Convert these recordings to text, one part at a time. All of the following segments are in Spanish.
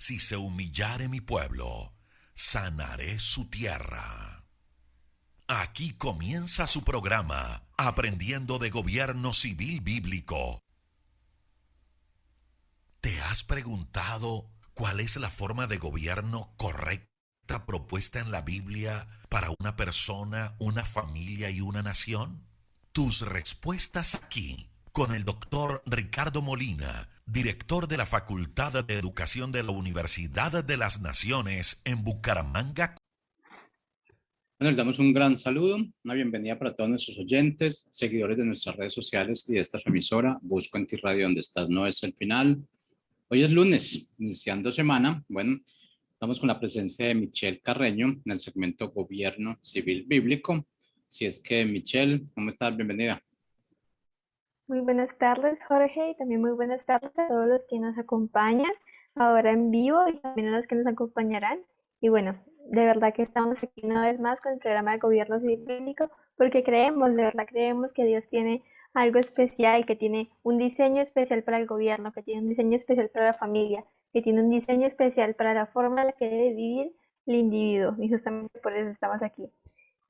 Si se humillare mi pueblo, sanaré su tierra. Aquí comienza su programa, Aprendiendo de Gobierno Civil Bíblico. ¿Te has preguntado cuál es la forma de gobierno correcta propuesta en la Biblia para una persona, una familia y una nación? Tus respuestas aquí con el doctor Ricardo Molina, director de la Facultad de Educación de la Universidad de las Naciones en Bucaramanga. Bueno, les damos un gran saludo, una bienvenida para todos nuestros oyentes, seguidores de nuestras redes sociales y de esta su emisora. Busco en ti radio donde estás, no es el final. Hoy es lunes, iniciando semana. Bueno, estamos con la presencia de Michelle Carreño en el segmento Gobierno Civil Bíblico. Si es que, Michelle, ¿cómo estás? Bienvenida. Muy buenas tardes, Jorge, y también muy buenas tardes a todos los que nos acompañan ahora en vivo y también a los que nos acompañarán. Y bueno, de verdad que estamos aquí una vez más con el programa de Gobierno Civil Bíblico porque creemos, de verdad creemos que Dios tiene algo especial, que tiene un diseño especial para el gobierno, que tiene un diseño especial para la familia, que tiene un diseño especial para la forma en la que debe vivir el individuo. Y justamente por eso estamos aquí.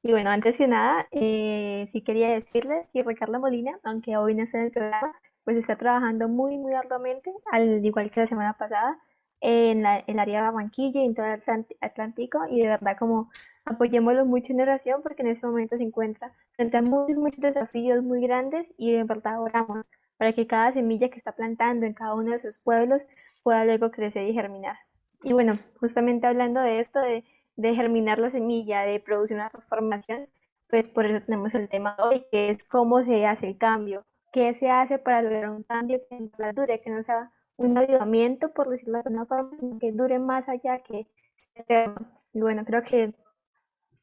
Y bueno, antes que nada, sí quería decirles que Ricardo Molina, aunque hoy no está en el programa, pues está trabajando muy arduamente, al igual que la semana pasada, en el área de Barranquilla y en todo el Atlántico, y de verdad como apoyémoslo mucho en oración porque en este momento se encuentra frente a muchos desafíos muy grandes y de verdad oramos para que cada semilla que está plantando en cada uno de sus pueblos pueda luego crecer y germinar. Y bueno, justamente hablando de esto, de germinar la semilla, de producir una transformación, pues por eso tenemos el tema de hoy, que es cómo se hace el cambio, qué se hace para lograr un cambio que no la dure, que no sea un avivamiento, por decirlo de alguna forma, sino que dure más allá que eterno. Y bueno, creo que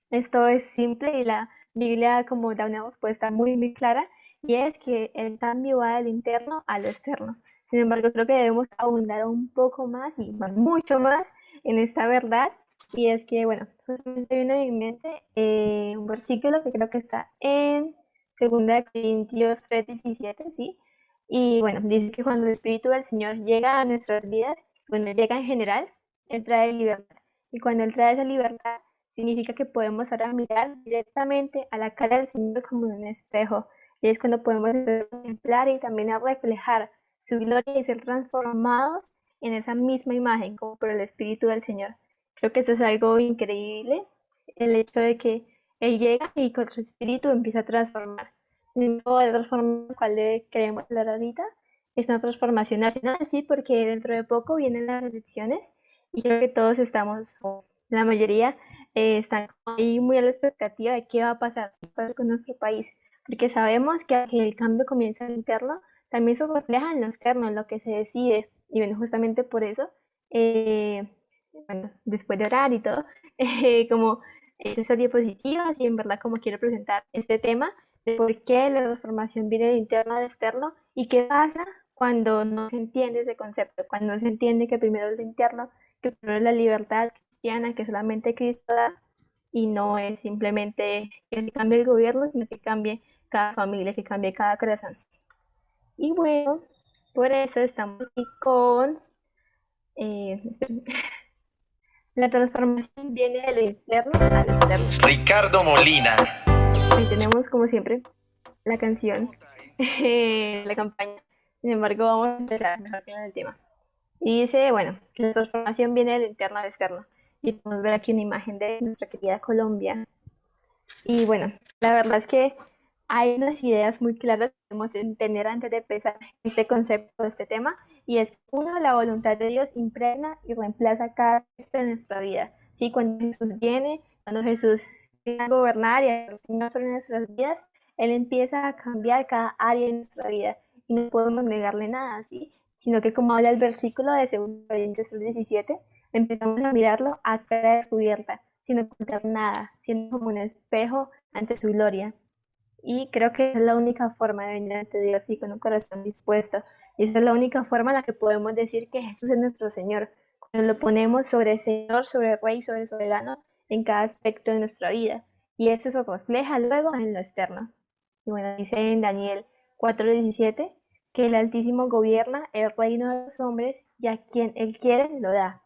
esto es simple y la Biblia como da una respuesta muy clara, y es que el cambio va del interno a lo externo. Sin embargo, creo que debemos abundar un poco más y mucho más en esta verdad, y es que, bueno, justamente vino a mi mente un versículo que creo que está en 2 Corintios 3:17, ¿sí? Y bueno, dice que cuando el Espíritu del Señor llega a nuestras vidas, cuando llega en general, Él trae libertad. Y cuando Él trae esa libertad, significa que podemos ahora mirar directamente a la cara del Señor como en un espejo. Y es cuando podemos contemplar y también a reflejar su gloria y ser transformados en esa misma imagen, como por el Espíritu del Señor. Creo que esto es algo increíble, el hecho de que Él llega y con su Espíritu empieza a transformar. No la transformación cual queremos hablar ahorita es una transformación nacional, sí, porque dentro de poco vienen las elecciones y creo que todos estamos, la mayoría, están ahí muy a la expectativa de qué va a pasar, qué pasa con nuestro país, porque sabemos que el cambio comienza en lo interno, también se refleja en lo externo, en lo que se decide, y bueno, justamente por eso, eh, bueno, después de orar y todo, como esas diapositivas y en verdad como quiero presentar este tema de por qué la transformación viene de interno al externo y qué pasa cuando no se entiende ese concepto, cuando no se entiende que primero es lo interno, que primero es la libertad cristiana que solamente Cristo da y no es simplemente que cambie el gobierno, sino que cambie cada familia, que cambie cada corazón. Y bueno, por eso estamos aquí con... esperen. La transformación viene de lo interno al externo. Ricardo Molina. Ahí tenemos, como siempre, la canción, la campaña. Sin embargo, vamos a empezar mejor con el tema. Y dice, bueno, que la transformación viene del interno al externo. Y podemos ver aquí una imagen de nuestra querida Colombia. Y bueno, la verdad es que hay unas ideas muy claras que debemos entender antes de empezar este concepto, este tema, y es uno, la voluntad de Dios impregna y reemplaza cada aspecto de nuestra vida. Sí, cuando Jesús viene, cuando Jesús viene a gobernar y a reinar sobre nuestras vidas, Él empieza a cambiar cada área de nuestra vida y no podemos negarle nada, ¿sí? Sino que como habla el versículo de 2 Corintios 17, empezamos a mirarlo a cara descubierta, sin ocultar nada, siendo como un espejo ante su gloria. Y creo que es la única forma de venir ante Dios y con un corazón dispuesto. Y esa es la única forma en la que podemos decir que Jesús es nuestro Señor. Cuando lo ponemos sobre Señor, sobre Rey, sobre soberano en cada aspecto de nuestra vida. Y esto se refleja luego en lo externo. Y bueno, dice en Daniel 4:17 que el Altísimo gobierna el reino de los hombres y a quien Él quiere lo da.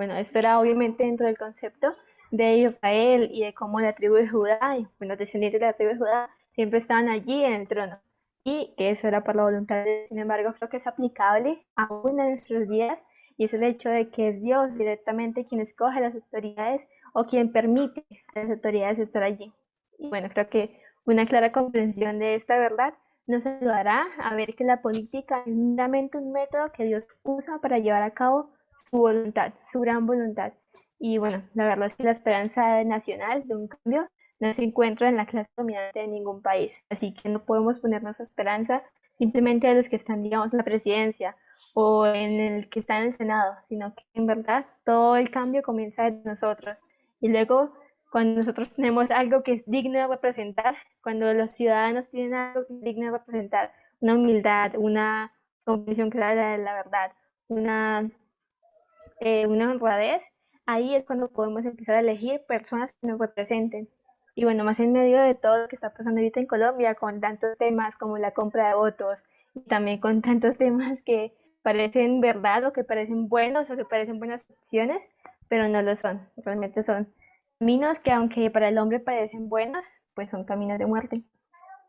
Bueno, esto era obviamente dentro del concepto de Israel y de cómo la tribu de Judá, y bueno, los descendientes de la tribu de Judá siempre estaban allí en el trono y que eso era por la voluntad de Dios. Sin embargo, creo que es aplicable aún en nuestros días y es el hecho de que es Dios directamente quien escoge a las autoridades o quien permite a las autoridades estar allí. Y bueno, creo que una clara comprensión de esta verdad nos ayudará a ver que la política es meramente un método que Dios usa para llevar a cabo su voluntad, su gran voluntad. Y bueno, la verdad es que la esperanza nacional de un cambio no se encuentra en la clase dominante de ningún país. Así que no podemos poner nuestra esperanza simplemente a los que están, digamos, en la presidencia o en el que está en el Senado, sino que en verdad todo el cambio comienza de nosotros. Y luego, cuando nosotros tenemos algo que es digno de representar, cuando los ciudadanos tienen algo que es digno de representar, una humildad, una comprensión clara de la verdad, una honradez, ahí es cuando podemos empezar a elegir personas que nos representen. Y bueno, más en medio de todo lo que está pasando ahorita en Colombia, con tantos temas como la compra de votos, y también con tantos temas que parecen verdad o que parecen buenos o que parecen buenas opciones, pero no lo son. Realmente son caminos que aunque para el hombre parecen buenos, pues son caminos de muerte.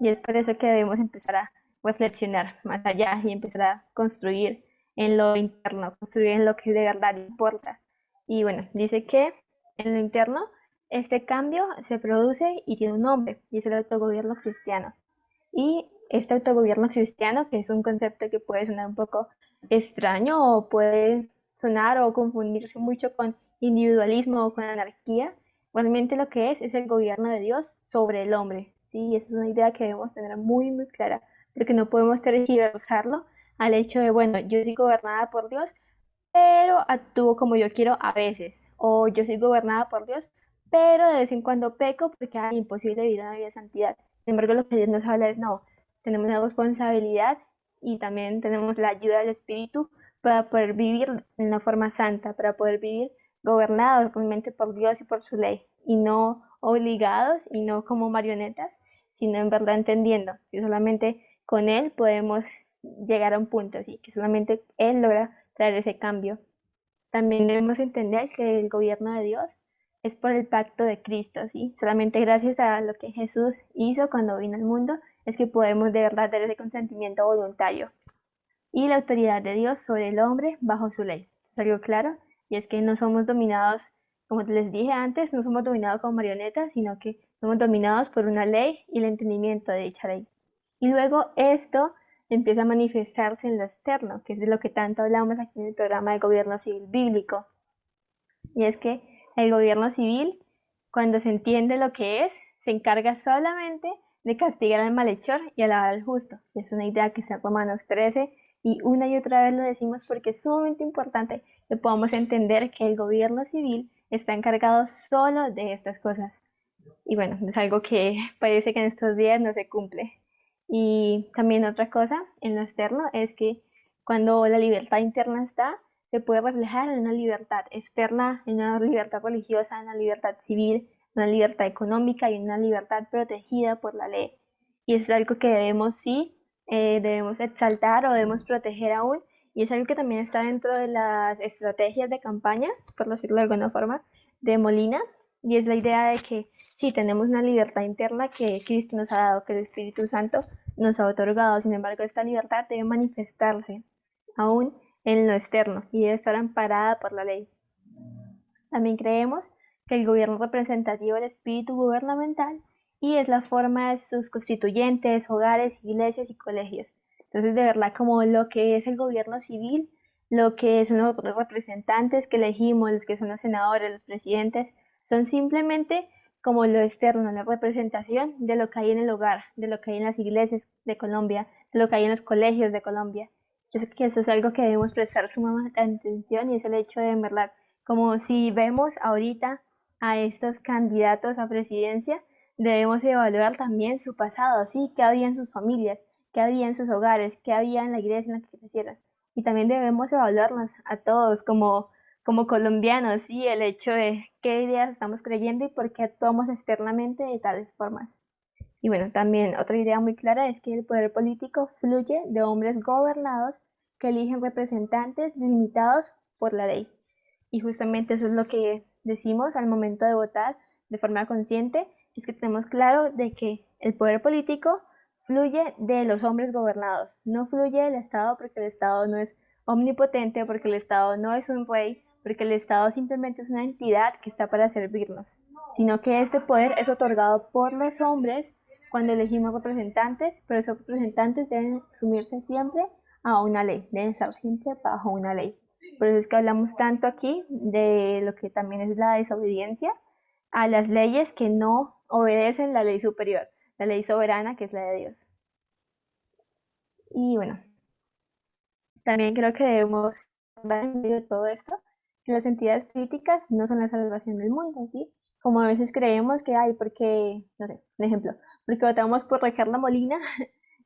Y es por eso que debemos empezar a reflexionar más allá y empezar a construir en lo interno, construir en lo que de verdad importa. Y bueno, dice que en lo interno este cambio se produce y tiene un nombre, y es el autogobierno cristiano. Y este autogobierno cristiano, que es un concepto que puede sonar un poco extraño o puede sonar o confundirse mucho con individualismo o con anarquía, realmente lo que es el gobierno de Dios sobre el hombre. ¿Sí? Y esa es una idea que debemos tener muy, muy clara, porque no podemos tergiversarlo al hecho de, bueno, yo soy gobernada por Dios, pero actúo como yo quiero a veces, o yo soy gobernada por Dios, pero de vez en cuando peco porque es imposible vivir una vida de santidad. Sin embargo, lo que Dios nos habla es, no, tenemos la responsabilidad y también tenemos la ayuda del Espíritu para poder vivir de una forma santa, para poder vivir gobernados realmente por Dios y por su ley, y no obligados y no como marionetas, sino en verdad entendiendo que solamente con Él podemos llegar a un punto, ¿sí? Que solamente Él logra traer ese cambio. También debemos entender que el gobierno de Dios es por el pacto de Cristo, ¿sí? Solamente gracias a lo que Jesús hizo cuando vino al mundo es que podemos de verdad tener ese consentimiento voluntario. Y la autoridad de Dios sobre el hombre bajo su ley. ¿Es algo claro? Y es que no somos dominados, como les dije antes, no somos dominados como marionetas, sino que somos dominados por una ley y el entendimiento de dicha ley. Y luego esto empieza a manifestarse en lo externo, que es de lo que tanto hablamos aquí en el programa de gobierno civil bíblico. Y es que el gobierno civil, cuando se entiende lo que es, se encarga solamente de castigar al malhechor y alabar al justo. Es una idea que está en Romanos 13 y una y otra vez lo decimos porque es sumamente importante que podamos entender que el gobierno civil está encargado solo de estas cosas. Y bueno, es algo que parece que en estos días no se cumple. Y también otra cosa en lo externo es que cuando la libertad interna está, se puede reflejar en una libertad externa, en una libertad religiosa, en una libertad civil, en una libertad económica y en una libertad protegida por la ley. Y eso es algo que debemos debemos exaltar o debemos proteger aún. Y es algo que también está dentro de las estrategias de campaña, por decirlo de alguna forma, de Molina. Y es la idea de que sí, tenemos una libertad interna que Cristo nos ha dado, que el Espíritu Santo nos ha otorgado. Sin embargo, esta libertad debe manifestarse aún en lo externo y debe estar amparada por la ley. También creemos que el gobierno representativo del espíritu gubernamental y es la forma de sus constituyentes, hogares, iglesias y colegios. Entonces, de verdad, como lo que es el gobierno civil, lo que son los representantes que elegimos, los que son los senadores, los presidentes, son simplemente como lo externo, la representación de lo que hay en el hogar, de lo que hay en las iglesias de Colombia, de lo que hay en los colegios de Colombia. Yo sé que eso es algo que debemos prestar suma atención y es el hecho de, en verdad, como si vemos ahorita a estos candidatos a presidencia, debemos evaluar también su pasado, ¿sí? ¿Qué había en sus familias? ¿Qué había en sus hogares? ¿Qué había en la iglesia en la que crecieron? Y también debemos evaluarnos a todos como colombianos, ¿sí? El hecho de qué ideas estamos creyendo y por qué actuamos externamente de tales formas. Y bueno, también otra idea muy clara es que el poder político fluye de hombres gobernados que eligen representantes limitados por la ley. Y justamente eso es lo que decimos al momento de votar de forma consciente, es que tenemos claro de que el poder político fluye de los hombres gobernados, no fluye del Estado porque el Estado no es omnipotente, porque el Estado no es un rey, porque el Estado simplemente es una entidad que está para servirnos, sino que este poder es otorgado por los hombres cuando elegimos representantes, pero esos representantes deben sumirse siempre a una ley, deben estar siempre bajo una ley. Por eso es que hablamos tanto aquí de lo que también es la desobediencia a las leyes que no obedecen la ley superior, la ley soberana que es la de Dios. Y bueno, también creo que debemos dar en medio de todo esto que las entidades políticas no son la salvación del mundo, ¿sí? Como a veces creemos que hay, porque, no sé, un ejemplo, porque votamos por Ricardo Molina,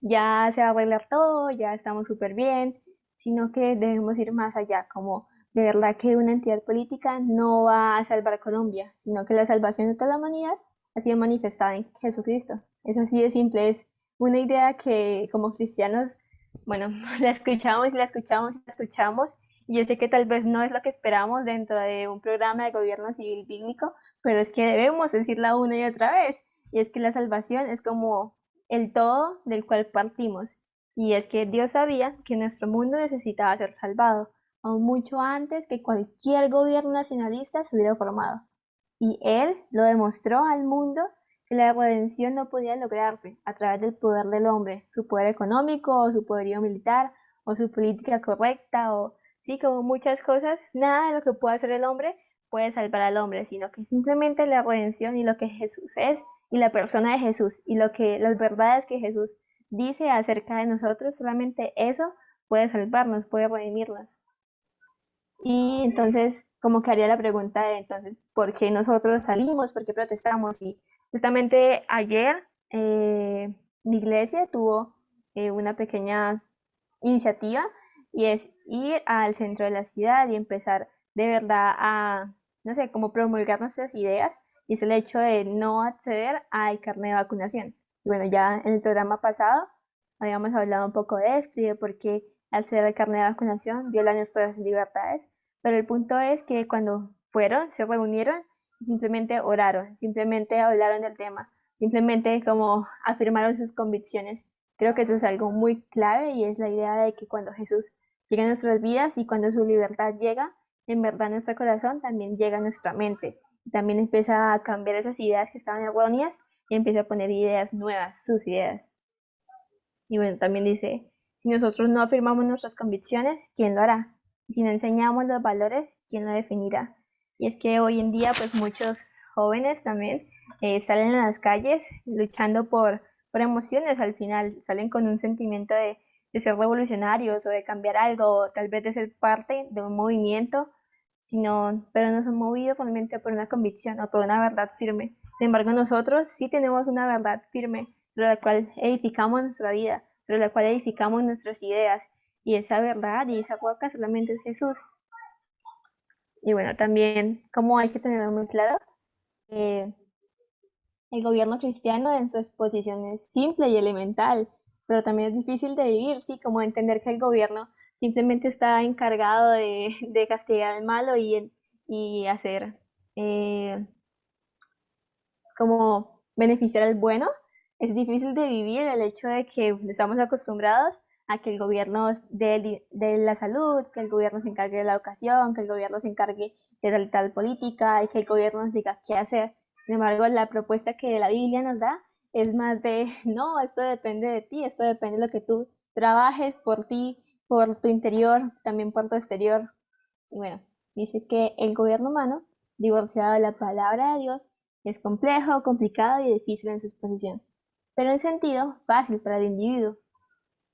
ya se va a arreglar todo, ya estamos súper bien, sino que debemos ir más allá, como de verdad que una entidad política no va a salvar Colombia, sino que la salvación de toda la humanidad ha sido manifestada en Jesucristo. Es así de simple, es una idea que como cristianos, bueno, la escuchamos y la escuchamos y la escuchamos, y yo sé que tal vez no es lo que esperamos dentro de un programa de gobierno civil bíblico, pero es que debemos decirla una y otra vez, y es que la salvación es como el todo del cual partimos. Y es que Dios sabía que nuestro mundo necesitaba ser salvado, aún mucho antes que cualquier gobierno nacionalista se hubiera formado. Y Él lo demostró al mundo que la redención no podía lograrse a través del poder del hombre, su poder económico o su poderío militar o su política correcta o sí, como muchas cosas, nada de lo que pueda hacer el hombre puede salvar al hombre, sino que simplemente la redención y lo que Jesús es y la persona de Jesús y lo que las verdades que Jesús dice acerca de nosotros, solamente eso puede salvarnos, puede redimirnos. Y entonces, como que haría la pregunta de entonces, ¿por qué nosotros salimos? ¿Por qué protestamos? Y justamente ayer mi iglesia tuvo una pequeña iniciativa y es ir al centro de la ciudad y empezar de verdad a, no sé, como promulgar nuestras ideas y es el hecho de no acceder al carnet de vacunación. Y bueno, ya en el programa pasado habíamos hablado un poco de esto y de por qué acceder al carnet de vacunación viola nuestras libertades, pero el punto es que cuando fueron, se reunieron y simplemente oraron, simplemente hablaron del tema, simplemente como afirmaron sus convicciones. Creo que eso es algo muy clave y es la idea de que cuando Jesús llega a nuestras vidas y cuando su libertad llega, en verdad nuestro corazón también llega a nuestra mente. Y también empieza a cambiar esas ideas que estaban erróneas y empieza a poner ideas nuevas, sus ideas. Y bueno, también dice, si nosotros no afirmamos nuestras convicciones, ¿quién lo hará? Y si no enseñamos los valores, ¿quién lo definirá? Y es que hoy en día, pues muchos jóvenes también salen a las calles luchando por emociones al final, salen con un sentimiento de ser revolucionarios o de cambiar algo, o tal vez de ser parte de un movimiento, sino, pero no son movidos solamente por una convicción o por una verdad firme. Sin embargo, nosotros sí tenemos una verdad firme sobre la cual edificamos nuestra vida, sobre la cual edificamos nuestras ideas, y esa verdad y esa roca solamente es Jesús. Y bueno, también como hay que tener muy claro, eh, el gobierno cristiano en su exposición es simple y elemental, pero también es difícil de vivir, ¿sí? Como entender que el gobierno simplemente está encargado de castigar al malo y hacer como beneficiar al bueno. Es difícil de vivir el hecho de que estamos acostumbrados a que el gobierno de la salud, que el gobierno se encargue de la educación, que el gobierno se encargue de tal política y que el gobierno nos diga qué hacer. Sin embargo, la propuesta que la Biblia nos da es más de, no, esto depende de ti, esto depende de lo que tú trabajes por ti, por tu interior, también por tu exterior. Y bueno, dice que el gobierno humano, divorciado de la palabra de Dios, es complejo, complicado y difícil en su exposición, pero en sentido fácil para el individuo.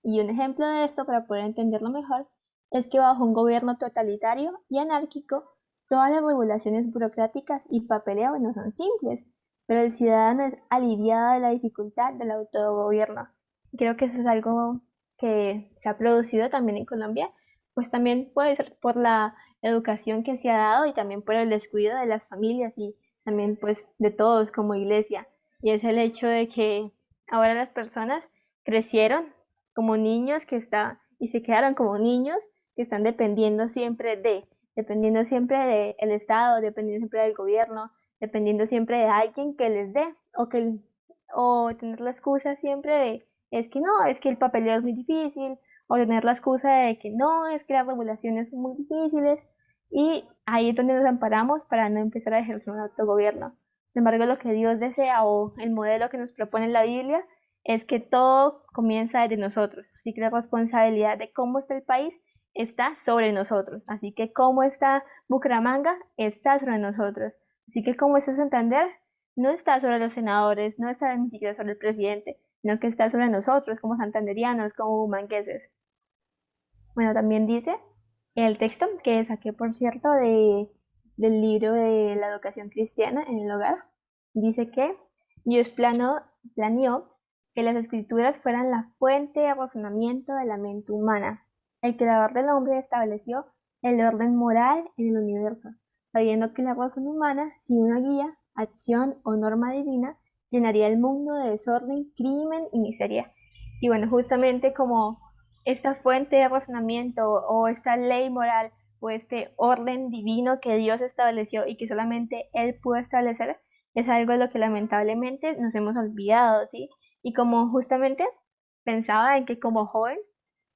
Y un ejemplo de esto, para poder entenderlo mejor, es que bajo un gobierno totalitario y anárquico, todas las regulaciones burocráticas y papeleo no son simples, pero el ciudadano es aliviado de la dificultad del autogobierno. Creo que eso es algo que se ha producido también en Colombia, pues también puede ser por la educación que se ha dado y también por el descuido de las familias y también pues de todos como iglesia. Y es el hecho de que ahora las personas crecieron como niños y se quedaron como niños que están dependiendo siempre dependiendo siempre del Estado, dependiendo siempre del gobierno, dependiendo siempre de alguien que les dé, o tener la excusa siempre de, es que no, es que el papeleo es muy difícil, o tener la excusa de que no, es que las regulaciones son muy difíciles, y ahí es donde nos amparamos para no empezar a ejercer un autogobierno. Sin embargo, lo que Dios desea o el modelo que nos propone en la Biblia es que todo comienza desde nosotros. Así que la responsabilidad de cómo está el país está sobre nosotros. Así que cómo está Bucaramanga está sobre nosotros. Así que cómo está Santander no está sobre los senadores, no está ni siquiera sobre el presidente, sino que está sobre nosotros como santanderianos, como bumangueses. Bueno, también dice el texto que saqué, por cierto, del libro de la educación cristiana en el hogar, dice que Dios planeó que las escrituras fueran la fuente de razonamiento de la mente humana. El creador del hombre estableció el orden moral en el universo, sabiendo que la razón humana, sin una guía, acción o norma divina, llenaría el mundo de desorden, crimen y miseria. Y bueno, justamente como esta fuente de razonamiento o esta ley moral o este orden divino que Dios estableció y que solamente Él pudo establecer, es algo de lo que lamentablemente nos hemos olvidado, ¿sí? Y como justamente pensaba en que como joven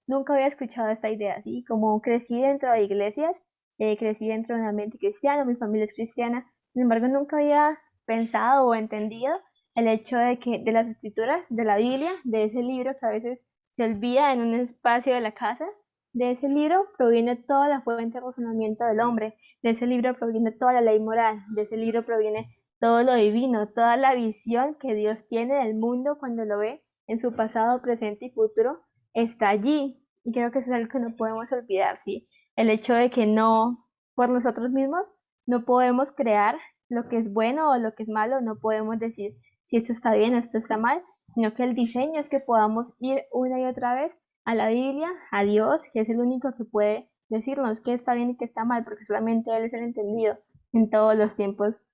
nunca había escuchado esta idea, ¿sí? Como crecí dentro de iglesias, crecí dentro de un ambiente cristiano, mi familia es cristiana, sin embargo nunca había pensado o entendido el hecho de que de las escrituras, de la Biblia, de ese libro que a veces se olvida en un espacio de la casa, de ese libro proviene toda la fuente de razonamiento del hombre, de ese libro proviene toda la ley moral, de ese libro proviene todo lo divino, toda la visión que Dios tiene del mundo cuando lo ve en su pasado, presente y futuro, está allí. Y creo que eso es algo que no podemos olvidar, ¿sí? El hecho de que no, por nosotros mismos, no podemos crear lo que es bueno o lo que es malo, no podemos decir si esto está bien o esto está mal, sino que el diseño es que podamos ir una y otra vez a la Biblia, a Dios, que es el único que puede decirnos qué está bien y qué está mal, porque solamente Él es el entendido en todos los tiempos.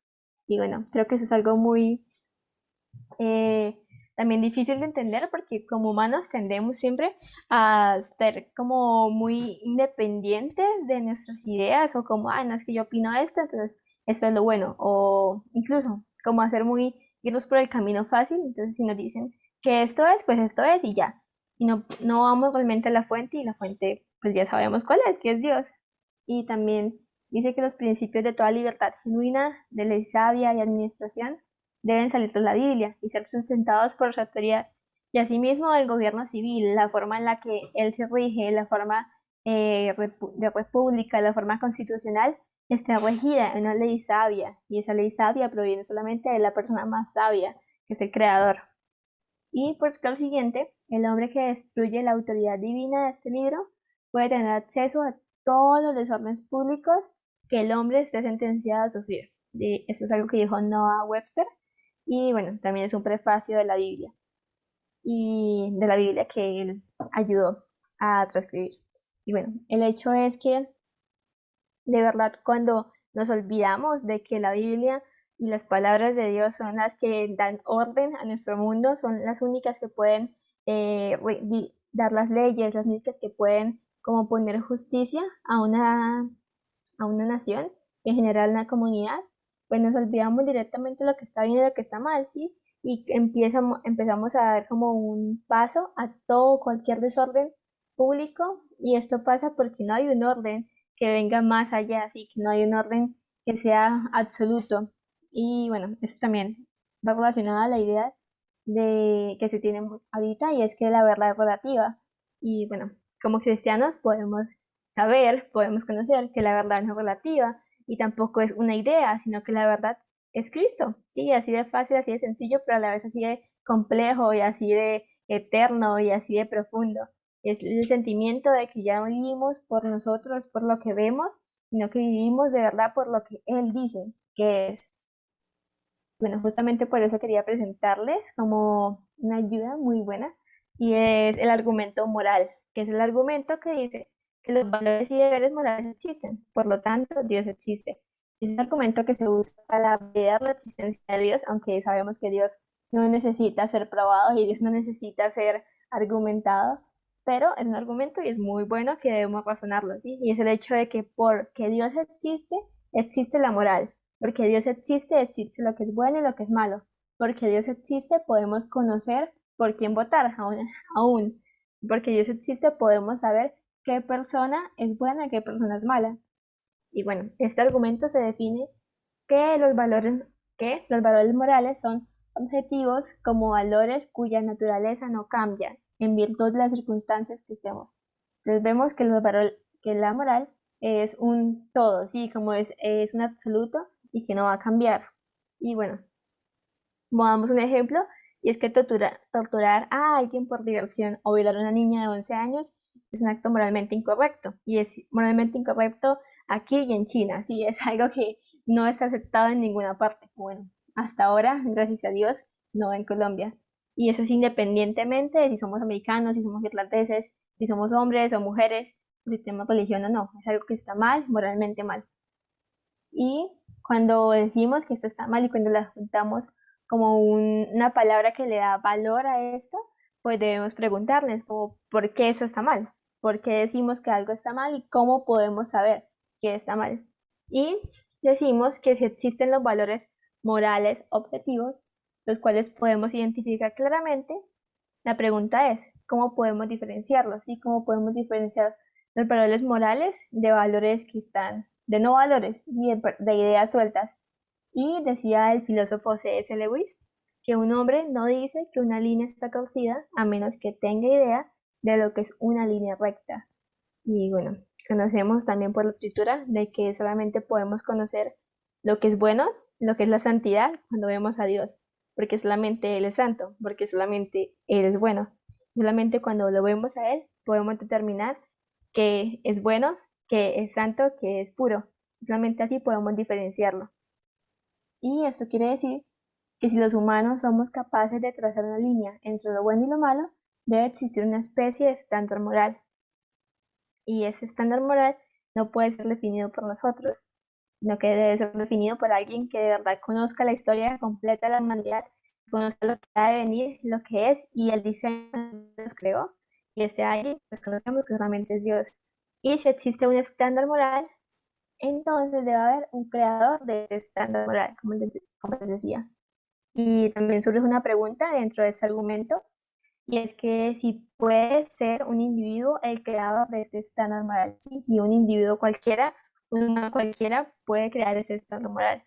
Y bueno, creo que eso es algo muy también difícil de entender porque como humanos tendemos siempre a ser como muy independientes de nuestras ideas o como, ah, no es que yo opino esto, entonces esto es lo bueno, o incluso como hacer muy, irnos por el camino fácil, entonces si nos dicen que esto es, pues esto es y ya, y no vamos realmente a la fuente y la fuente pues ya sabemos cuál es, que es Dios. Y también dice que los principios de toda libertad genuina, de ley sabia y administración deben salir de la Biblia y ser sustentados por su autoridad. Y asimismo el gobierno civil, la forma en la que él se rige, la forma de república, la forma constitucional, está regida en una ley sabia. Y esa ley sabia proviene solamente de la persona más sabia, que es el creador. Y por consiguiente, el hombre que destruye la autoridad divina de este libro puede tener acceso a todos los desórdenes públicos que el hombre esté sentenciado a sufrir. Esto es algo que dijo Noah Webster. Y bueno, también es un prefacio de la Biblia y de la Biblia que él ayudó a transcribir. Y bueno, el hecho es que de verdad cuando nos olvidamos de que la Biblia y las palabras de Dios son las que dan orden a nuestro mundo, son las únicas que pueden dar las leyes, las únicas que pueden como poner justicia a una nación, en general una comunidad, pues nos olvidamos directamente de lo que está bien y lo que está mal, ¿sí? Y empezamos a dar como un paso a todo, cualquier desorden público, y esto pasa porque no hay un orden que venga más allá, así que no hay un orden que sea absoluto. Y bueno, esto también va relacionado a la idea de que se tiene ahorita, y es que la verdad es relativa. Y bueno, como cristianos podemos saber, podemos conocer que la verdad no es relativa y tampoco es una idea, sino que la verdad es Cristo, sí, así de fácil, así de sencillo, pero a la vez así de complejo y así de eterno y así de profundo. Es el sentimiento de que ya no vivimos por nosotros, por lo que vemos, sino que vivimos de verdad por lo que Él dice que es. Bueno, justamente por eso quería presentarles como una ayuda muy buena y es el argumento moral, que es el argumento que dice que los valores y deberes morales existen, por lo tanto Dios existe. Es un argumento que se usa para validar la existencia de Dios, aunque sabemos que Dios no necesita ser probado y Dios no necesita ser argumentado, pero es un argumento y es muy bueno que debemos razonarlo, ¿sí? Y es el hecho de que porque Dios existe, existe la moral. Porque Dios existe, existe lo que es bueno y lo que es malo. Porque Dios existe, podemos conocer por quién votar aún. Porque Dios existe, podemos saber qué persona es buena y qué persona es mala. Y bueno, este argumento se define que los valores morales son objetivos como valores cuya naturaleza no cambia en virtud de las circunstancias que estemos. Entonces vemos que, que la moral es un todo, sí, como es un absoluto y que no va a cambiar. Y bueno, damos un ejemplo, y es que torturar a alguien por diversión o violar a una niña de 11 años es un acto moralmente incorrecto, y es moralmente incorrecto aquí y en China, sí, es algo que no es aceptado en ninguna parte. Bueno, hasta ahora, gracias a Dios, no en Colombia. Y eso es independientemente de si somos americanos, si somos irlandeses, si somos hombres o mujeres, si tenemos religión o no. Es algo que está mal, moralmente mal. Y cuando decimos que esto está mal y cuando la juntamos como una palabra que le da valor a esto, pues debemos preguntarnos como ¿por qué eso está mal? ¿Por qué decimos que algo está mal y cómo podemos saber que está mal? Y decimos que si existen los valores morales objetivos, los cuales podemos identificar claramente, la pregunta es ¿cómo podemos diferenciarlos? ¿Sí? ¿Cómo podemos diferenciar los valores morales de valores que están, de no valores, y de ideas sueltas? Y decía el filósofo C.S. Lewis que un hombre no dice que una línea está torcida a menos que tenga idea de lo que es una línea recta. Y bueno, conocemos también por la escritura de que solamente podemos conocer lo que es bueno, lo que es la santidad, cuando vemos a Dios, porque solamente Él es santo, porque solamente Él es bueno. Solamente cuando lo vemos a Él podemos determinar que es bueno, que es santo, que es puro. Solamente así podemos diferenciarlo. Y esto quiere decir que si los humanos somos capaces de trazar una línea entre lo bueno y lo malo, debe existir una especie de estándar moral. Y ese estándar moral no puede ser definido por nosotros, sino que debe ser definido por alguien que de verdad conozca la historia completa de la humanidad, conozca lo que ha de venir, lo que es y el diseño que nos creó. Y este alguien, pues conocemos que solamente es Dios. Y si existe un estándar moral, entonces debe haber un creador de ese estándar moral, como les decía. Y también surge una pregunta dentro de este argumento, y es que si puede ser un individuo el creador de este estándar moral, ¿sí? Si un individuo cualquiera, una cualquiera puede crear ese estándar moral.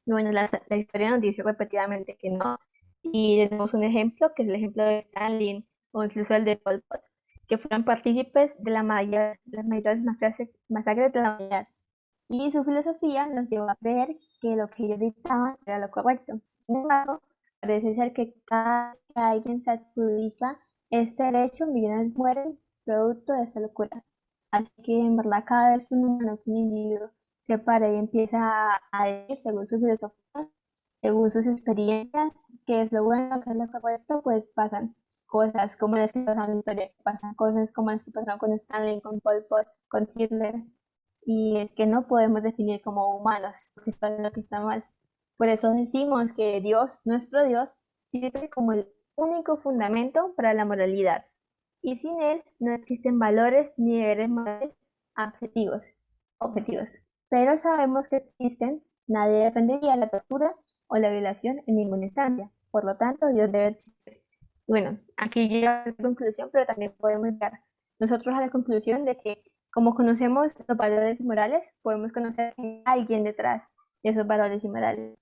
Y bueno, la historia nos dice repetidamente que no. Y tenemos un ejemplo, que es el ejemplo de Stalin o incluso el de Pol Pot, que fueron partícipes de las mayores masacres de la humanidad. Y su filosofía nos llevó a creer que lo que ellos dictaban era lo correcto. Sin embargo, parece ser que cada vez que alguien se adjudica este derecho, millones mueren producto de esta locura. Así que en verdad cada vez que un humano, que un individuo se para y empieza a decir según su filosofía, según sus experiencias, qué es lo bueno, qué es lo correcto, pues pasan cosas como las que pasaron en la historia, pasan cosas como las que pasaron con Stalin, con Pol Pot, con Hitler, y es que no podemos definir como humanos porque está bien lo que está mal. Por eso decimos que Dios, nuestro Dios, sirve como el único fundamento para la moralidad. Y sin él no existen valores ni deberes morales objetivos. Pero sabemos que existen, nadie defendería la tortura o la violación en ninguna instancia. Por lo tanto, Dios debe existir. Bueno, aquí llega a la conclusión, pero también podemos llegar nosotros a la conclusión de que como conocemos los valores morales, podemos conocer que hay alguien detrás de esos valores y morales.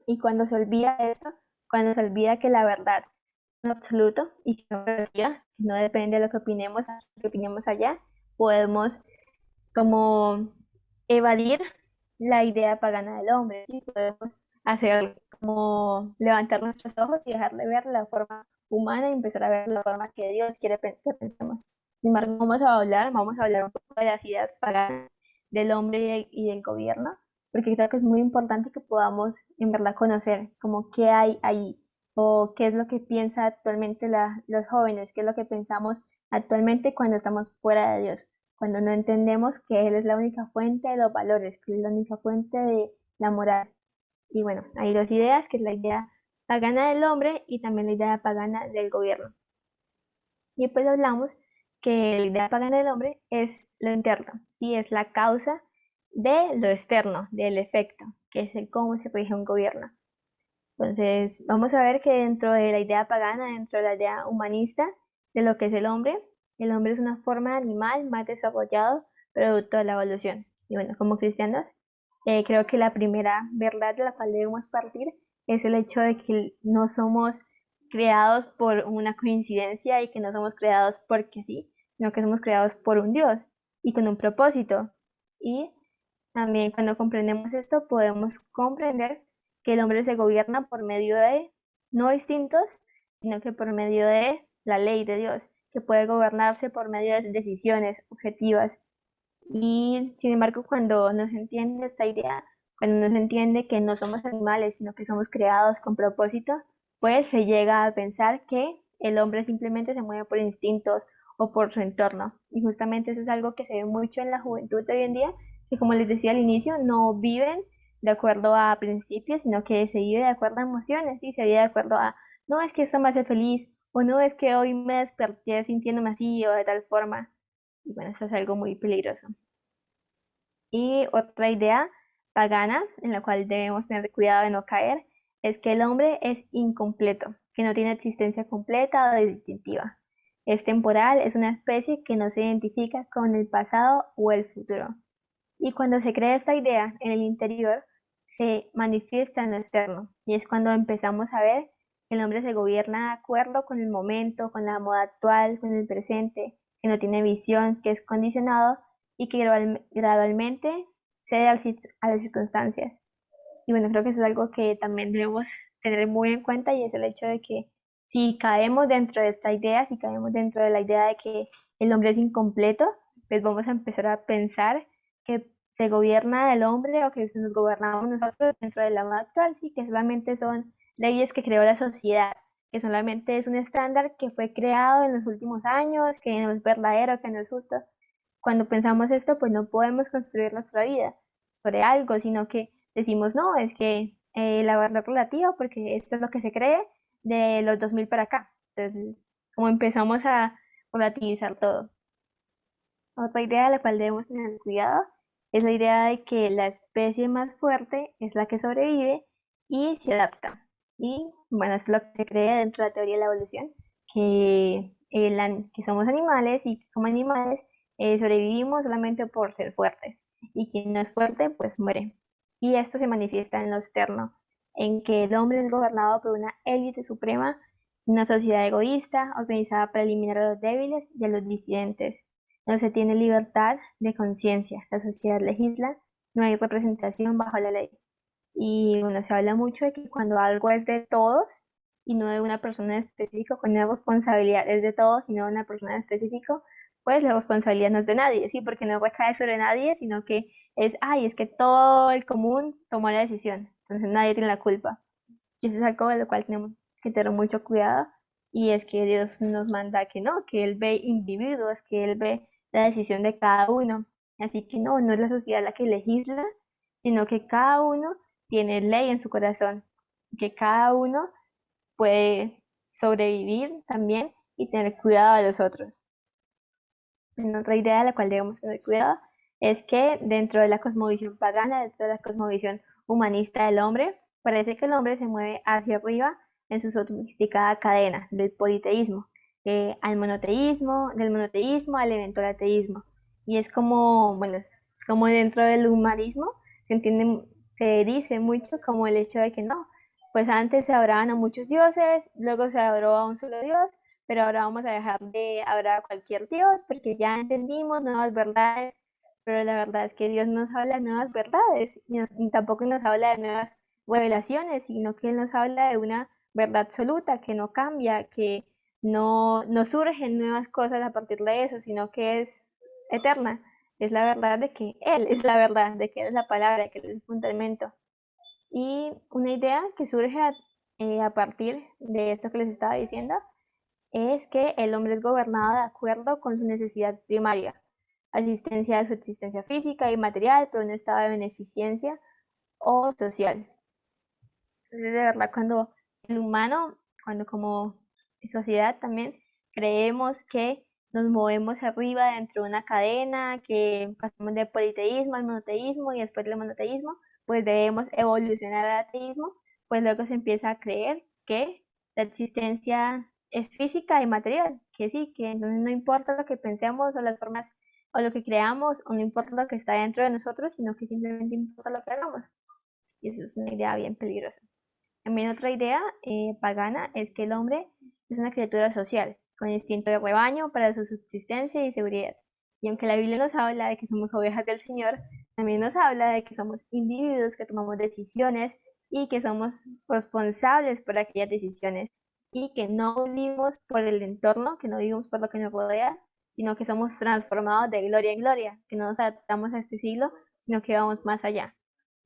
Y cuando se olvida esto, cuando se olvida que la verdad es un absoluto y que no depende de lo que opinemos allá, podemos como evadir la idea pagana del hombre, ¿sí? Podemos hacer como levantar nuestros ojos y dejar de ver la forma humana y empezar a ver la forma que Dios quiere que pensemos. Sin embargo, vamos a hablar un poco de las ideas paganas del hombre y del gobierno, porque creo que es muy importante que podamos en verdad conocer como qué hay ahí o qué es lo que piensa actualmente los jóvenes, qué es lo que pensamos actualmente cuando estamos fuera de Dios, cuando no entendemos que Él es la única fuente de los valores, que Él es la única fuente de la moral. Y bueno, hay dos ideas, que es la idea pagana del hombre y también la idea pagana del gobierno. Y pues hablamos que la idea pagana del hombre es lo interno, ¿sí? Es la causa de lo externo, del efecto, que es el cómo se rige un gobierno. Entonces, vamos a ver que dentro de la idea pagana, dentro de la idea humanista de lo que es el hombre es una forma de animal más desarrollado, producto de la evolución. Y bueno, como cristianos, creo que la primera verdad de la cual debemos partir es el hecho de que no somos creados por una coincidencia y que no somos creados porque sí, sino que somos creados por un Dios y con un propósito. Y también cuando comprendemos esto, podemos comprender que el hombre se gobierna por medio de no instintos, sino que por medio de la ley de Dios, que puede gobernarse por medio de decisiones objetivas. Y sin embargo, cuando no se entiende esta idea, cuando no se entiende que no somos animales, sino que somos creados con propósito, pues se llega a pensar que el hombre simplemente se mueve por instintos o por su entorno. Y justamente eso es algo que se ve mucho en la juventud de hoy en día, que como les decía al inicio, no viven de acuerdo a principios, sino que se vive de acuerdo a emociones, y se vive de acuerdo a, no es que esto me hace feliz, o no es que hoy me desperté sintiéndome así o de tal forma. Y bueno, eso es algo muy peligroso. Y otra idea pagana en la cual debemos tener cuidado de no caer es que el hombre es incompleto, que no tiene existencia completa o distintiva. Es temporal, es una especie que no se identifica con el pasado o el futuro. Y cuando se crea esta idea en el interior, se manifiesta en lo externo. Y es cuando empezamos a ver que el hombre se gobierna de acuerdo con el momento, con la moda actual, con el presente, que no tiene visión, que es condicionado y que gradualmente cede a las circunstancias. Y bueno, creo que eso es algo que también debemos tener muy en cuenta, y es el hecho de que si caemos dentro de esta idea, si caemos dentro de la idea de que el hombre es incompleto, pues vamos a empezar a pensar que se gobierna el hombre o que nos gobernamos nosotros dentro de la moda actual, sí, que solamente son leyes que creó la sociedad, que solamente es un estándar que fue creado en los últimos años, que no es verdadero, que no es justo. Cuando pensamos esto, pues no podemos construir nuestra vida sobre algo, sino que decimos, no, es que la verdad es relativa porque esto es lo que se cree de los 2000 para acá. Entonces, como empezamos a relativizar todo. Otra idea de la cual debemos tener cuidado es la idea de que la especie más fuerte es la que sobrevive y se adapta. Y bueno, es lo que se cree dentro de la teoría de la evolución, que somos animales y que como animales sobrevivimos solamente por ser fuertes. Y quien no es fuerte, pues muere. Y esto se manifiesta en lo externo, en que el hombre es gobernado por una élite suprema, una sociedad egoísta organizada para eliminar a los débiles y a los disidentes. No se tiene libertad de conciencia, la sociedad legisla, no hay representación bajo la ley. Y bueno, se habla mucho de que cuando algo es de todos y no de una persona en específico, cuando la responsabilidad es de todos y no de una persona en específico, pues la responsabilidad no es de nadie, ¿sí? Porque no recae sobre nadie, sino que es que todo el común tomó la decisión, entonces nadie tiene la culpa. Y eso es algo de lo cual tenemos que tener mucho cuidado, y es que Dios nos manda que no, que Él ve individuos, que Él ve la decisión de cada uno. Así que no, no es la sociedad la que legisla, sino que cada uno tiene ley en su corazón, que cada uno puede sobrevivir también y tener cuidado de los otros. Otra idea de la cual debemos tener cuidado es que dentro de la cosmovisión pagana, dentro de la cosmovisión humanista del hombre, parece que el hombre se mueve hacia arriba en su sofisticada cadena del politeísmo, al monoteísmo, del monoteísmo al eventual ateísmo. Y es como, bueno, como dentro del humanismo se entiende, se dice mucho como el hecho de que no, pues antes se adoraban a muchos dioses, luego se adoró a un solo dios, pero ahora vamos a dejar de adorar a cualquier Dios porque ya entendimos nuevas verdades. Pero la verdad es que Dios nos habla de nuevas verdades, y tampoco nos habla de nuevas revelaciones, sino que Él nos habla de una verdad absoluta que no cambia, que no surgen nuevas cosas a partir de eso, sino que es eterna. Es la verdad de que Él es la verdad, de que Él es la palabra, que Él es el fundamento. Y una idea que surge a partir de esto que les estaba diciendo es que el hombre es gobernado de acuerdo con su necesidad primaria, asistencia de su existencia física y material, pero un estado de beneficencia o social. Entonces, de verdad, cuando el humano, cuando como sociedad también creemos que nos movemos arriba dentro de una cadena, que pasamos del politeísmo al monoteísmo y después del monoteísmo, pues debemos evolucionar al ateísmo, pues luego se empieza a creer que la existencia es física y material, que sí, que entonces no importa lo que pensemos o las formas o lo que creamos, o no importa lo que está dentro de nosotros, sino que simplemente importa lo que hagamos. Y eso es una idea bien peligrosa. También otra idea pagana es que el hombre es una criatura social, con instinto de rebaño para su subsistencia y seguridad. Y aunque la Biblia nos habla de que somos ovejas del Señor, también nos habla de que somos individuos que tomamos decisiones y que somos responsables por aquellas decisiones y que no vivimos por el entorno, que no vivimos por lo que nos rodea, sino que somos transformados de gloria en gloria, que no nos adaptamos a este siglo, sino que vamos más allá.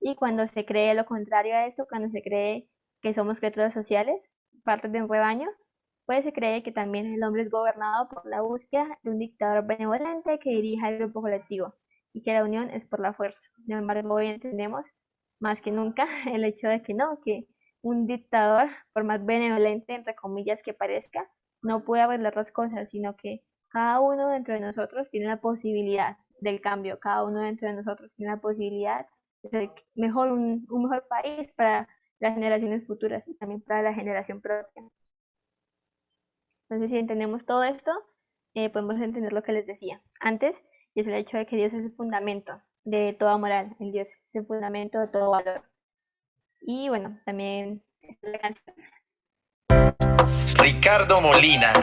Y cuando se cree lo contrario a esto, cuando se cree que somos criaturas sociales, parte de un rebaño, pues se cree que también el hombre es gobernado por la búsqueda de un dictador benevolente que dirija el grupo colectivo y que la unión es por la fuerza. Sin embargo, hoy entendemos más que nunca el hecho de que no, que un dictador, por más benevolente, entre comillas, que parezca, no puede arreglar las cosas, sino que cada uno dentro de nosotros tiene la posibilidad del cambio, cada uno dentro de nosotros tiene la posibilidad de ser mejor, un mejor país para las generaciones futuras y también para la generación propia. Entonces, si entendemos todo esto, podemos entender lo que les decía antes, y es el hecho de que Dios es el fundamento de toda moral, el Dios es el fundamento de todo valor. Y bueno, también la canción. Ricardo Molina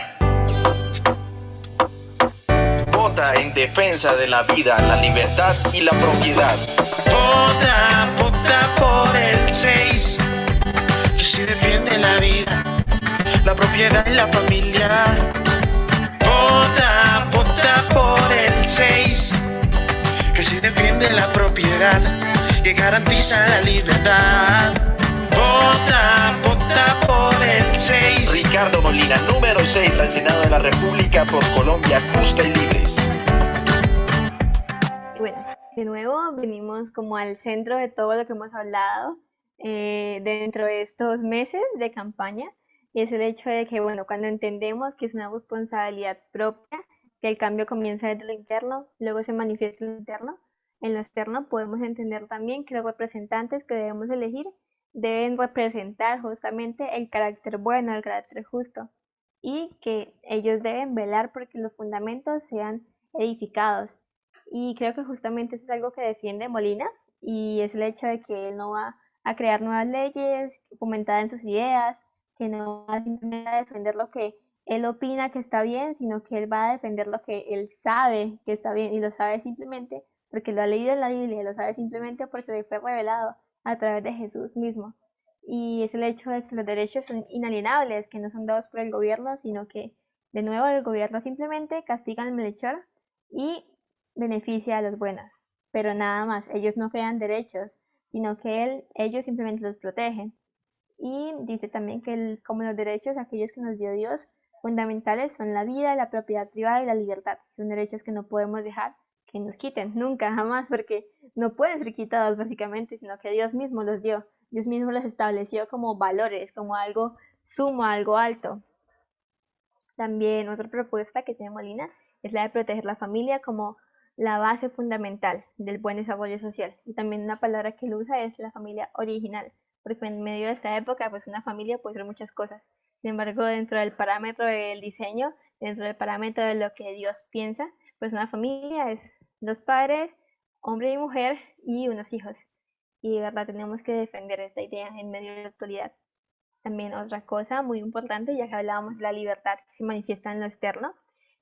vota en defensa de la vida, la libertad y la propiedad. Vota por el 6, que se defiende la vida, la propiedad y la familia. Vota por el 6, que se defiende la propiedad, que garantiza la libertad. Vota por el 6. Ricardo Molina, número 6 al Senado de la República por Colombia justa y libre. Y bueno, de nuevo venimos como al centro de todo lo que hemos hablado dentro de estos meses de campaña, y es el hecho de que, bueno, cuando entendemos que es una responsabilidad propia, que el cambio comienza desde lo interno, luego se manifiesta en lo interno, en lo externo podemos entender también que los representantes que debemos elegir deben representar justamente el carácter bueno, el carácter justo, y que ellos deben velar porque los fundamentos sean edificados. Y creo que justamente eso es algo que defiende Molina, y es el hecho de que él no va a crear nuevas leyes fomentadas en sus ideas, que no va simplemente a defender lo que él opina que está bien, sino que él va a defender lo que él sabe que está bien, y lo sabe simplemente porque lo ha leído en la Biblia, lo sabe simplemente porque le fue revelado a través de Jesús mismo. Y es el hecho de que los derechos son inalienables, que no son dados por el gobierno, sino que de nuevo el gobierno simplemente castiga al malhechor y beneficia a los buenos, pero nada más. Ellos no crean derechos, sino que ellos simplemente los protegen. Y dice también que como los derechos, aquellos que nos dio Dios, fundamentales son la vida, la propiedad privada y la libertad. Son derechos que no podemos dejar que nos quiten, nunca, jamás, porque no pueden ser quitados básicamente, sino que Dios mismo los dio. Dios mismo los estableció como valores, como algo sumo, algo alto. También otra propuesta que tiene Molina es la de proteger la familia como la base fundamental del buen desarrollo social. Y también una palabra que él usa es la familia original, porque en medio de esta época, pues una familia puede ser muchas cosas. Sin embargo, dentro del parámetro del diseño, dentro del parámetro de lo que Dios piensa, pues una familia es dos padres, hombre y mujer, y unos hijos. Y de verdad tenemos que defender esta idea en medio de la actualidad. También otra cosa muy importante, ya que hablábamos de la libertad que se manifiesta en lo externo,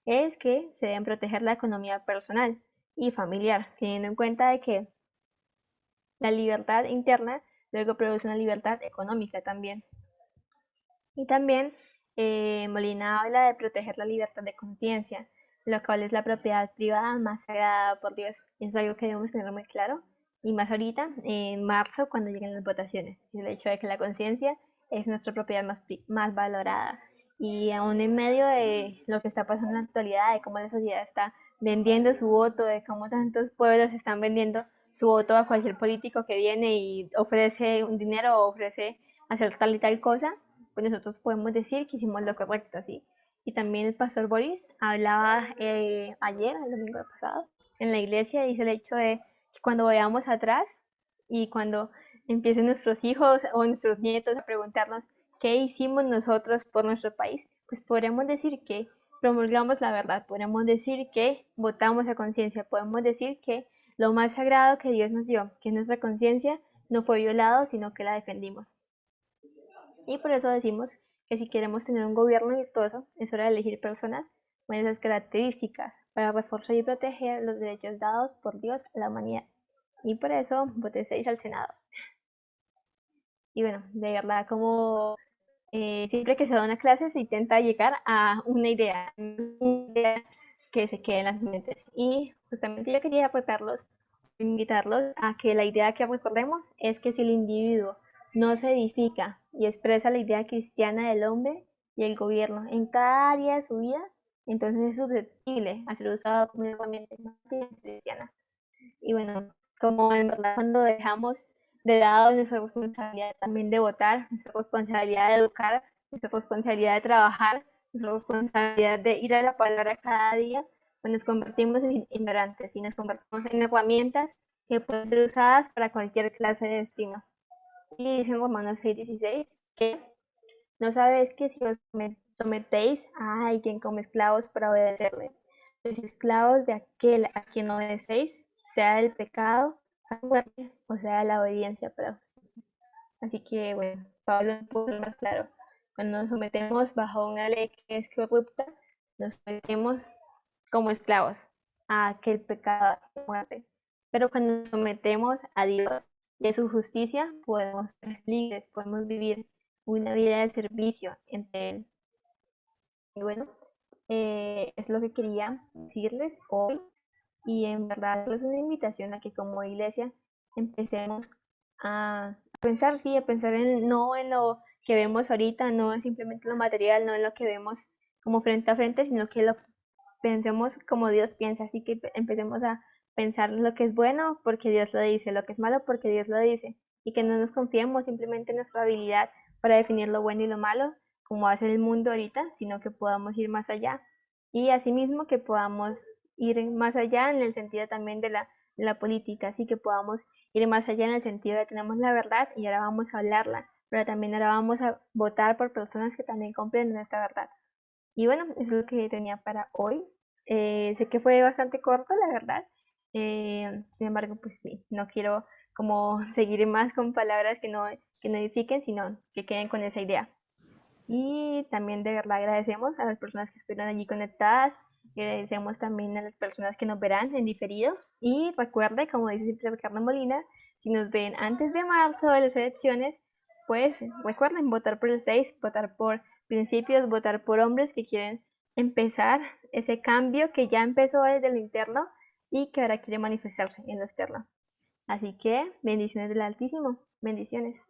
es que se deben proteger la economía personal y familiar, teniendo en cuenta de que la libertad interna luego produce una libertad económica también. Y también Molina habla de proteger la libertad de conciencia, lo cual es la propiedad privada más sagrada por Dios. Es algo que debemos tener muy claro, y más ahorita, en marzo, cuando lleguen las votaciones. El hecho de que la conciencia es nuestra propiedad más valorada. Y aún en medio de lo que está pasando en la actualidad, de cómo la sociedad está vendiendo su voto, de cómo tantos pueblos están vendiendo su voto a cualquier político que viene y ofrece un dinero o ofrece hacer tal y tal cosa, pues nosotros podemos decir que hicimos lo correcto, ¿sí? Y también el pastor Boris hablaba ayer, el domingo pasado, en la iglesia, dice el hecho de que cuando vayamos atrás y cuando empiecen nuestros hijos o nuestros nietos a preguntarnos qué hicimos nosotros por nuestro país, pues podremos decir que promulgamos la verdad, podemos decir que votamos a conciencia, podemos decir que lo más sagrado que Dios nos dio, que es nuestra conciencia, no fue violado, sino que la defendimos. Y por eso decimos que si queremos tener un gobierno virtuoso, es hora de elegir personas con esas características para reforzar y proteger los derechos dados por Dios a la humanidad. Y por eso voté 6 al Senado. Y bueno, de verdad, como siempre que se da una clase se intenta llegar a una idea que se quede en las mentes. Y justamente yo quería invitarlos a que la idea que recordemos es que si el individuo no se edifica y expresa la idea cristiana del hombre y el gobierno en cada área de su vida, entonces es susceptible a ser usado como una herramienta cristiana. Y bueno, como en verdad cuando dejamos de lado nuestra responsabilidad también de votar, nuestra responsabilidad de educar, nuestra responsabilidad de trabajar, nuestra responsabilidad de ir a la palabra cada día, pues nos convertimos en ignorantes y nos convertimos en herramientas que pueden ser usadas para cualquier clase de destino. Y dice en Romanos 6:16 que no sabéis que si os sometéis a alguien como esclavos para obedecerle, sois esclavos de aquel a quien obedecéis, sea del pecado para muerte o sea de la obediencia para justicia. Así que bueno, Pablo un poco más claro. Cuando nos sometemos bajo una ley que es corrupta, nos sometemos como esclavos a aquel pecado de muerte. Pero cuando nos sometemos a Dios y a su justicia, podemos ser libres, podemos vivir una vida de servicio entre Él. Y bueno, es lo que quería decirles hoy. Y en verdad es una invitación a que como iglesia empecemos a pensar, sí, a pensar no en lo que vemos ahorita, no en simplemente lo material, no en lo que vemos como frente a frente, sino que lo pensemos como Dios piensa, así que empecemos a pensar lo que es bueno porque Dios lo dice, lo que es malo porque Dios lo dice, y que no nos confiemos simplemente en nuestra habilidad para definir lo bueno y lo malo, como hace el mundo ahorita, sino que podamos ir más allá, y asimismo que podamos ir más allá en el sentido también de la política, así que podamos ir más allá en el sentido de tenemos la verdad y ahora vamos a hablarla, pero también ahora vamos a votar por personas que también comprenden esta verdad. Y bueno, eso es lo que tenía para hoy. Sé que fue bastante corto, la verdad. Sin embargo, pues sí, no quiero como seguir más con palabras que no edifiquen, sino que queden con esa idea. Y también de verdad agradecemos a las personas que estuvieron allí conectadas. Agradecemos también a las personas que nos verán en diferido. Y recuerde, como dice siempre Ricardo Molina, si nos ven antes de marzo de las elecciones, pues recuerden votar por el 6, votar por principios, votar por hombres que quieren empezar ese cambio que ya empezó desde lo interno y que ahora quiere manifestarse en lo externo. Así que bendiciones del Altísimo, bendiciones.